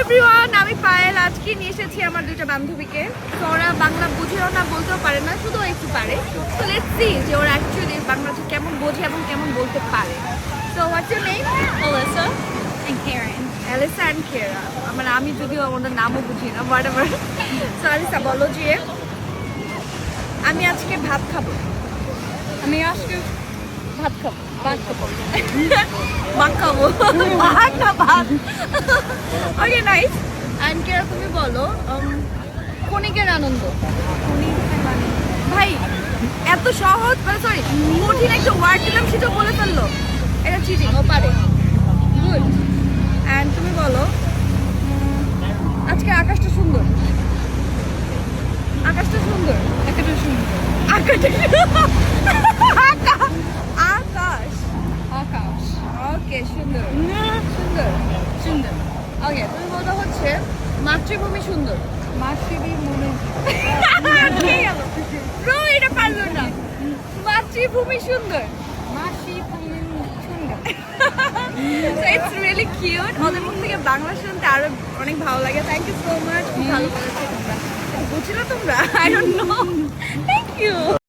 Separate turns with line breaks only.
Everyone, আমি পায়েল। আজকে নিয়ে এসেছি আমার দুইটা বান্ধবীকে। তো ওরা বাংলা বুঝেও না, বলতেও পারে না, শুধু একটু পারে। তো লেটস সি যে ওরা অ্যাকচুয়ালি বাংলাটা কেমন বোঝে এবং কেমন বলতে পারে। So what's your name?
Alyssa and Karen.
Alyssa and কেরা। মানে আমি যদিও ওনার নামও বুঝি না, হোয়াটএভার। সো অ্যালিসা, বলো যে আমি আজকে ভাত খাবো।
আমি আজকে
ভাত খাবো।
ভাত খাবো।
ভাত খাবো। ভাত না ভাত। ওকে, নাইস। অ্যান্ড কেরা, তুমি বলো ক্ষণিকের আনন্দ। ভাই এত সহজ, মানে সরি কঠিন একটা ওয়ার্ড দিলাম, সেটা বলে ফেললো। এটা চিটিং, ও পারে। গুড। অ্যান্ড তুমি বলো আজকে আকাশটা সুন্দর। আকাশটা সুন্দর।
একটা সুন্দর
আকাশটা আকাশ।
আকাশ।
ওকে, সুন্দর সুন্দর
সুন্দর
ওকে, তুমি বলতে হচ্ছে মাতৃভূমি সুন্দর।
মাসিবি মনে
ব্রো, এটা পারলো না। মাতৃভূমি সুন্দর।
মাসি সুন্দর।
It's really cute. ওদের মুখ থেকে বাংলা শুনতে আরো অনেক ভালো লাগে। Thank you so much. খুব ভালো বলেছো তোমরা। বুঝলে তোমরা? I don't know. Thank you.